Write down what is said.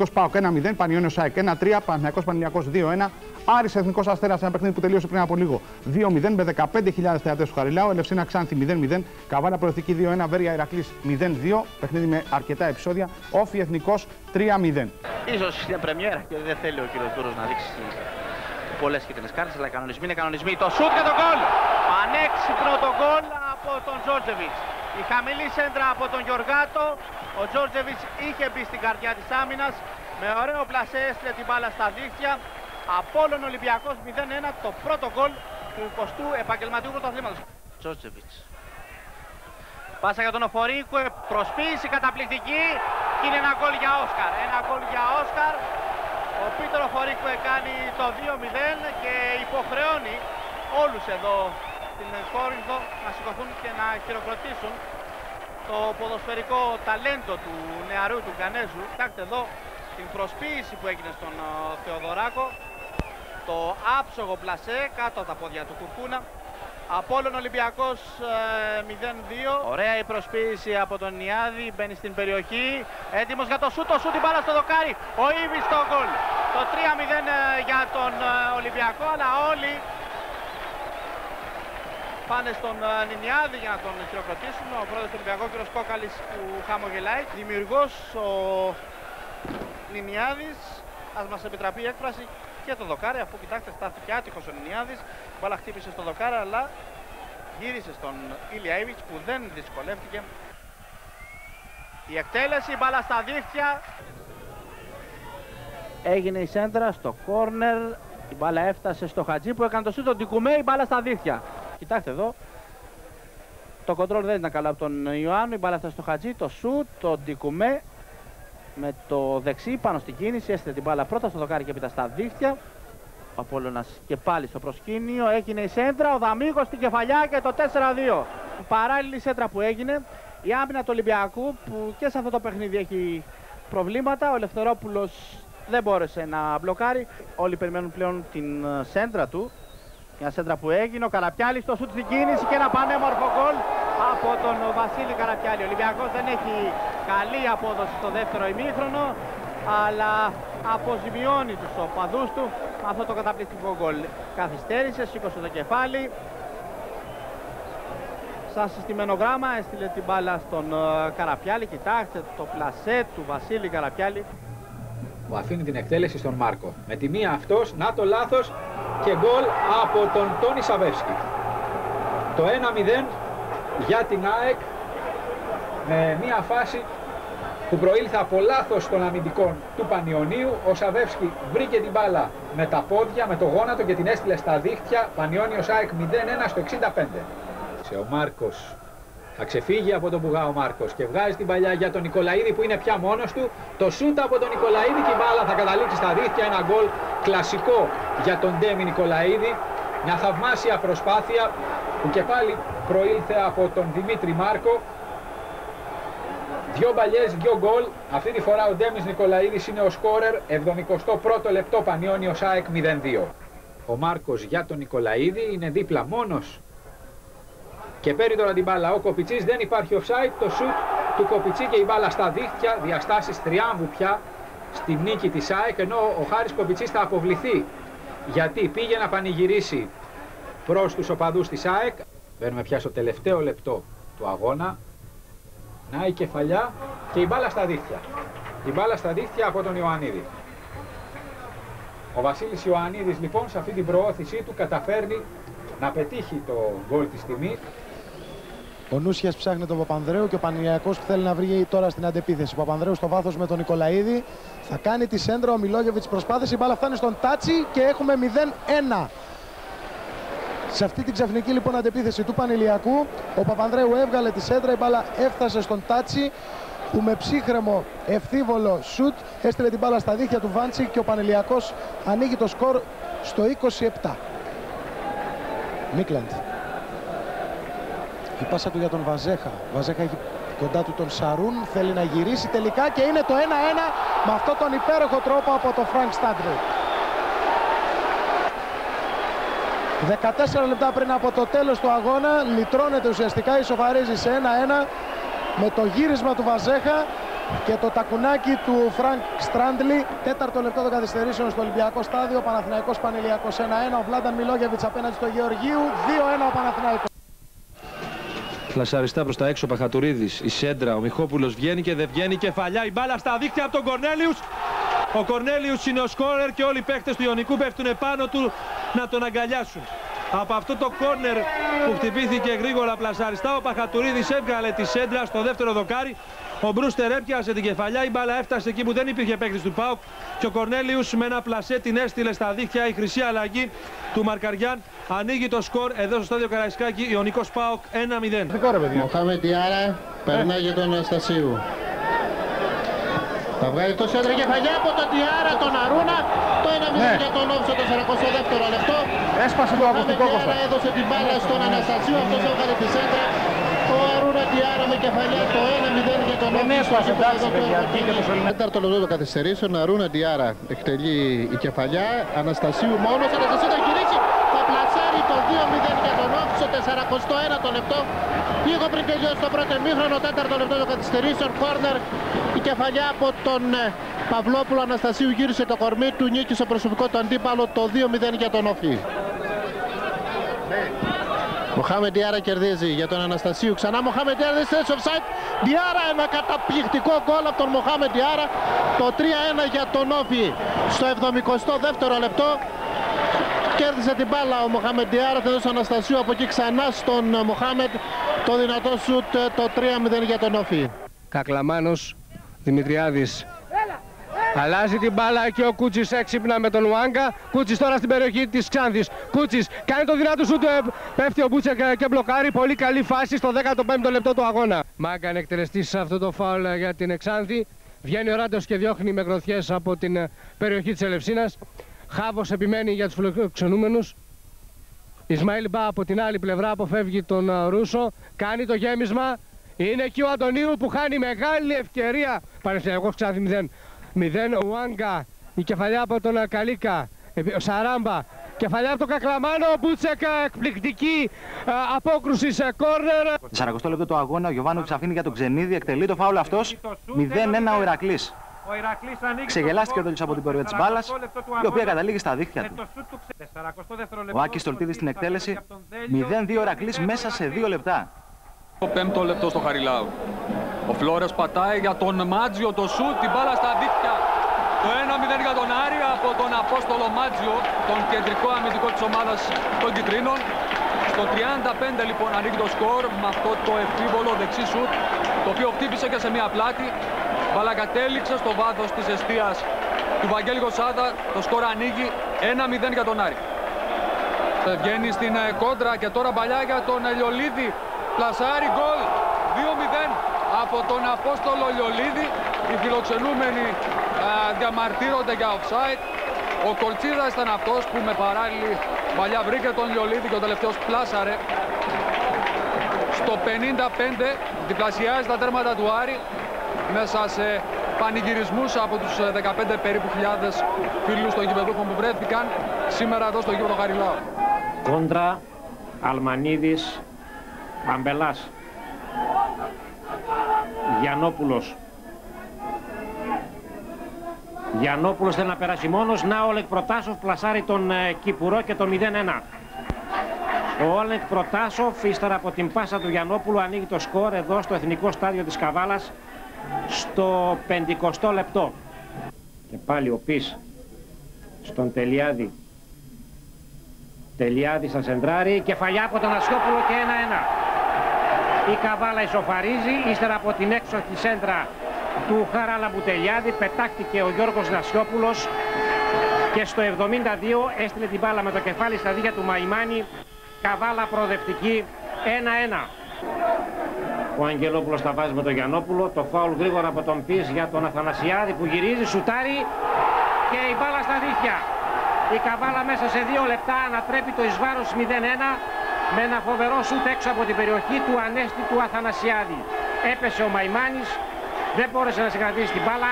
Εθνικός ΠΑΟΚ 1-0, Πανιώνιος ΑΕΚ 1-3, Παναθηναϊκός Πανηλιακός 2-1, Άρης Εθνικός Αστέρας, ένα παιχνίδι που τελείωσε πριν από λίγο 2-0 με 15.000 θεατές του Χαριλάου, Ελευσίνα Ξάνθη 0-0, Καβάλα Προοδευτική 2-1, Βέρεια Ηρακλής 0-2, παιχνίδι με αρκετά επεισόδια, Όφι Εθνικός 3-0. Ίσως είναι πρεμιέρα και δεν θέλει ο κύριος Δούρος να δείξει πολλές κίτρινες κάρτες, αλλά οι κανονισμοί είναι κανονισμοί. Το σούτ και το γκολ! Πανέξυπνο το γκολ από τον Τζόρτζεβιτς. Η χαμηλή σέντρα από τον Γιωργάτο. Ο Τζόρτζεβιτς είχε μπει στην καρδιά της άμυνας. Με ωραίο πλασέ έστειλε την μπάλα στα δίχτυα. Απόλλων Ολυμπιακός 0-1, το πρώτο γκολ του 20ου επαγγελματικού πρωταθλήματος. Τζόρτζεβιτς. Πάσα για τον Οφορίκο, προσποίηση καταπληκτική και είναι ένα γκολ για Όσκαρ. Ένα γκολ για Όσκαρ. Ο Πίτερ Οφορίκο κάνει το 2-0 και υποχρεώνει όλους εδώ στην Κόρινθο να σηκωθούν και να χειροκροτήσουν το ποδοσφαιρικό ταλέντο του νεαρού του Γκανέζου. Κοιτάξτε εδώ την προσποίηση που έγινε στον Θεοδωράκο, το άψογο πλασέ κάτω από τα πόδια του Κουρκούνα. Απόλλων Ολυμπιακός 0-2. Ωραία η προσποίηση από τον Νιάδη, μπαίνει στην περιοχή, έτοιμος για το σούτ, την μπάλα στο δοκάρι, ο Ήβης στο γκολ. Το 3-0 για τον Ολυμπιακό, αλλά όλοι πάνε στον Νινιάδη για να τον χειροκροτήσουν. Ο πρόεδρος του Ολυμπιακού, κ. Κόκαλης, που χαμογελάει. Δημιουργός ο Νινιάδης, ας μας επιτραπεί η έκφραση, και το δοκάρι, αφού κοιτάξτε στάθηκε άτυχος ο Νινιάδης. Μπάλα χτύπησε στο δοκάρι, αλλά γύρισε στον Ήλια Ήβιτς που δεν δυσκολεύτηκε. Η εκτέλεση, μπάλα στα δίχτυα. Έγινε η σέντρα στο κόρνερ. Η μπάλα έφτασε στο Χατζή που έκανε το σούτ. Τον Τικουμέ, η μπάλα στα δίχτυα. Κοιτάξτε εδώ. Το κοντρόλ δεν ήταν καλά από τον Ιωάννου. Η μπάλα έφτασε στο Χατζή. Το σούτ, τον Τικουμέ με το δεξί πάνω στην κίνηση. Έστειλε την μπάλα πρώτα στο δοκάρι και έπειτα στα δίχτυα. Ο Απόλλωνας και πάλι στο προσκήνιο. Έγινε η σέντρα. Ο Δαμίγος στην κεφαλιά και το 4-2. Παράλληλη σέντρα που έγινε. Η άμυνα του Ολυμπιακού που και σε αυτό το παιχνίδι έχει προβλήματα. Ο Ελευθερόπουλος δεν μπόρεσε να μπλοκάρει. Όλοι περιμένουν πλέον την σέντρα του. Μια σέντρα που έγινε. Ο Καραπιάλης στο σούτ στην κίνηση και ένα πανέμορφο γκολ από τον Βασίλη Καραπιάλη. Ο Ολυμπιακός δεν έχει καλή απόδοση στο δεύτερο ημίχρονο, αλλά αποζημιώνει τους οπαδούς του με αυτό το καταπληκτικό γκολ. Καθυστέρησε, σήκωσε το κεφάλι. Σαν συστημένο γράμμα έστειλε την μπάλα στον Καραπιάλη. Κοιτάξτε το πλασέ του Βασίλη Καραπιάλη, που αφήνει την εκτέλεση στον Μάρκο. Με τη μία αυτός, να το λάθος, και γκολ από τον Τόνι Σαβεύσκι. Το 1-0 για την ΑΕΚ, με μία φάση που προήλθε από λάθος των αμυντικών του Πανιωνίου. Ο Σαβεύσκι βρήκε την μπάλα με τα πόδια, με το γόνατο και την έστειλε στα δίχτυα. Πανιώνιος ΑΕΚ 0-1 στο 65. Ο Μάρκος θα ξεφύγει από τον Μπουγά ο Μάρκος και βγάζει την παλιά για τον Νικολαίδη που είναι πια μόνος του. Το σούτ από τον Νικολαίδη και η μπάλα θα καταλήξει στα δίχτυα. Ένα γκολ κλασικό για τον Ντέμι Νικολαίδη. Μια θαυμάσια προσπάθεια που και πάλι προήλθε από τον Δημήτρη Μάρκο. Δυο μπαλιές, δυο γκολ. Αυτή τη φορά ο Ντέμις Νικολαίδης είναι ο σκόρερ. 71ο λεπτό, Πανιώνιος ΑΕΚ 0-2. Ο Μάρκος για τον Νικολαίδη είναι δίπλα μόνος. Και παίρνει τώρα την μπάλα ο Κοπιτσής, δεν υπάρχει offside, το σουτ του Κοπιτσί και η μπάλα στα δίχτυα, διαστάσεις τριάμβου πια στη νίκη της ΑΕΚ, ενώ ο Χάρης Κοπιτσής θα αποβληθεί γιατί πήγε να πανηγυρίσει προς τους οπαδούς της ΑΕΚ. Μπαίνουμε πια στο τελευταίο λεπτό του αγώνα. Να η κεφαλιά και η μπάλα στα δίχτυα. Η μπάλα στα δίχτυα από τον Ιωαννίδη. Ο Βασίλης Ιωαννίδης λοιπόν σε αυτή την προώθησή του καταφέρνει να πετύχει το γκολ της τιμής. Ο Νούσιας ψάχνει τον Παπανδρέου και ο Πανηλιακός που θέλει να βρει τώρα στην αντεπίθεση. Ο Παπανδρέου στο βάθος με τον Νικολαίδη. Θα κάνει τη σέντρα, ο Μιλόγεβιτς προσπάθησε, η μπάλα φτάνει στον Τάτσι και έχουμε 0-1. Σε αυτή την ξαφνική λοιπόν αντεπίθεση του Πανηλιακού, ο Παπανδρέου έβγαλε τη σέντρα, η μπάλα έφτασε στον Τάτσι που με ψύχρεμο ευθύβολο σουτ έστειλε την μπάλα στα δίχτυα του Βάντσι και ο Πανηλιακός ανοίγει το σκορ στο 27. Μίκλαντ. Η πάσα του για τον Βαζέχα. Βαζέχα έχει κοντά του τον Σαρούν. Θέλει να γυρίσει τελικά και είναι το 1-1 με αυτόν τον υπέροχο τρόπο από τον Φρανκ Στάντρου. 14 λεπτά πριν από το τέλος του αγώνα λυτρώνεται ουσιαστικά, ισοφαρίζει σε 1-1 με το γύρισμα του Βαζέχα και το τακουνάκι του Φρανκ Στράντλι. Τέταρτο λεπτό των καθυστερήσεων στο Ολυμπιακό στάδιο. Παναθηναϊκός Πανελληνιακός 1-1. Ο Βλάνταν Μιλόγεβιτς απέναντι στο Γεωργίου. 2-1 ο Παναθηναϊκός. Πλασαριστά προς τα έξω, Παχατουρίδης, η σέντρα, ο Μιχόπουλος βγαίνει και δεν βγαίνει, κεφαλιά, η μπάλα στα δίχτυα από τον Κορνέλιους. Ο Κορνέλιους είναι ο σκόρερ και όλοι οι παίκτες του Ιωνικού πέφτουν επάνω του να τον αγκαλιάσουν. Από αυτό το κόρνερ που χτυπήθηκε γρήγορα πλασαριστά, ο Παχατουρίδης έβγαλε τη σέντρα στο δεύτερο δοκάρι. Ο Μπρούστερ έπιασε την κεφαλιά, η μπάλα έφτασε εκεί που δεν υπήρχε παίκτης του ΠΑΟΚ και ο Κορνέλιους με ένα πλασέ την έστειλε στα δίχτυα. Η χρυσή αλλαγή του Μαρκαριάν ανοίγει το σκορ εδώ στο στάδιο Καραϊσκάκη. Ιωνικός ΠΑΟΚ 1-0. Μοχάμεντ Διάρα περνάει για τον Αναστασίου. Θα βγάλει το σέντρα κεφαλιά από τον Διάρα, τον Αρούνα. Το 1-0 για τον Όφη το 42ο λεπτό. Έσπασε το ακουστικό Κώστα. Διάρα έδωσε την μπάλα στον Αναστασίου, αυτός έβγαλε τη σέντρα. Ο Αρούνα Διάρα με κεφαλιά, το 1-0 για τον Όφη. Δεν έσπασε, εντάξει παιδιά, βγήκε το σωληνά. Τέταρτο λεπτό των καθυστερήσεων, Αρούνα Διάρα εκτελεί η κεφαλιά. Αναστασίου μόνος, Αναστασίου θα γυρίσει. Θα πλασάρει το 2-0 για τον Όφη στο 41ο λεπτό. Λίγο πριν τελειώσει το πρώτο ημίχρονο, τέταρτο λεπτό των καθυστερήσεων, κόρνερ. Η κεφαλιά από τον Παυλόπουλο. Αναστασίου γύρισε το κορμί του, νίκησε στο προσωπικό του αντίπαλο, το 2-0 για τον Όφη. Μοχάμεντ Διάρα κερδίζει για τον Αναστασίου. Ξανά Μοχάμεντ Διάρα, δεν στέλνει offside. Διάρα, ένα καταπληκτικό γκολ από τον Μοχάμεντ Διάρα. Το 3-1 για τον Όφη στο 72ο λεπτό. Κέρδισε την μπάλα ο Μοχάμεντ Διάρα, θα δώσει τον Αναστασίου, από εκεί ξανά στον Μοχάμεντ. Το δυνατό σουτ, το 3-0 για τον Όφη. Κακλαμάνος, Δημητριάδης. Αλλάζει την μπάλα και ο Κούτσις έξυπνα με τον Ουάγκα. Κούτσις τώρα στην περιοχή της Ξάνθης. Κούτσις κάνει το δυνατό σουτ, πέφτει ο Μπούτσεκ και μπλοκάρει. Πολύ καλή φάση στο 15ο λεπτό του αγώνα. Μάγκα εκτελεστής σε αυτό το φάουλ για την Ξάνθη. Βγαίνει ο Ράντος και διώχνει με γροθιές από την περιοχή της Ελευσίνας. Χάβος επιμένει για τους φιλοξενούμενους. Ισμαήλ Μπα από την άλλη πλευρά αποφεύγει τον Ρούσο. Κάνει το γέμισμα. Είναι εκεί ο Αντωνίου που χάνει μεγάλη ευκαιρία. Παναθηναϊκός Ξάνθη 0. Ουάγκα. Η κεφαλιά από τον Καλίκα. Σαράμπα. Κεφαλιά από τον Κακλαμάνο. Μπούτσεκ. Εκπληκτική απόκρουση σε κόρνερ. 40 λεπτό του αγώνα. Ο Γιωβάνοβιτς αφήνει για τον Ξενίδη. Εκτελεί το φάουλ αυτός. 0-1 ο Ηρακλής. Ξεγελάστηκε το από την πορεία της μπάλας, η οποία καταλήγει στα δίχτυα του. Ο Άκης Στολτίδης στην εκτέλεση. 0-2 ο Ηρακλής μέσα σε 2 λεπτά. Το 5ο λεπτό στο Χαριλάου. Ο Φλόρες πατάει για τον Μάτζιο το σουτ, την μπάλα στα δίχτυα. Το 1-0 για τον Άρη από τον Απόστολο Μάτζιο, τον κεντρικό αμυντικό της ομάδας των Κιτρίνων. Στο 35 λοιπόν ανοίγει το σκορ με αυτό το ευφίβολο δεξί σουτ, το οποίο χτύπησε και σε μια πλάτη. Μπάλα κατέληξε στο βάθος της εστίας του Βαγγέλη Γοσάδα. Το σκορ ανοίγει 1-0 για τον Άρη. Βγαίνει στην κόντρα και τώρα παλιά για τον Λιολίδη. Πλασάρι γκολ 2-0 από τον Απόστολο Λιολίδη. Οι φιλοξενούμενοι διαμαρτύρονται για offside. Ο Κολτσίδας ήταν αυτός που με παράλληλη παλιά βρήκε τον Λιολίδη και ο τελευταίος πλάσαρε. Στο 55 διπλασιάζει τα τέρματα του Άρη μέσα σε πανηγυρισμούς από τους 15 περίπου χιλιάδες φίλους των γηπεδούχων που βρέθηκαν σήμερα εδώ στο γήπεδο Χαριλάου. Κόντρα, Αλμανίδης, Αμπελάς, Γιαννόπουλος. Γιαννόπουλος θέλει να περάσει μόνος. Να ο Όλεκ Προτάσοφ πλασάρει τον Κυπουρό και το 0-1. Ο Όλεκ Προτάσοφ ύστερα από την πάσα του Γιαννόπουλου ανοίγει το σκορ εδώ στο Εθνικό Στάδιο της Καβάλας στο 50ο λεπτό. Και πάλι ο Πις στον Τελιάδη. Τελιάδη στα σεντράρι, κεφαλιά από τον Ασιόπουλο και 1-1. Η Καβάλα ισοφαρίζει, ύστερα από την έξοχη σέντρα του Χαράλαμπου Τελιάδη πετάχτηκε ο Γιώργος Νασιόπουλος και στο 72 έστειλε την μπάλα με το κεφάλι στα δίχτυα του Μαϊμάνη. Καβάλα προοδευτική 1-1. Ο Αγγελόπουλος τα βάζει με τον Γιαννόπουλο, το φάουλ γρήγορα από τον Πις για τον Αθανασιάδη που γυρίζει, σουτάρει και η μπάλα στα δίχτυα. Η Καβάλα μέσα σε 2 λεπτά ανατρέπει το εις βάρος 0-1 με ένα φοβερό σουτ έξω από την περιοχή του Ανέστη του Αθανασιάδη. Έπεσε ο Μαϊμάνης, δεν μπόρεσε να συγκρατήσει την μπάλα.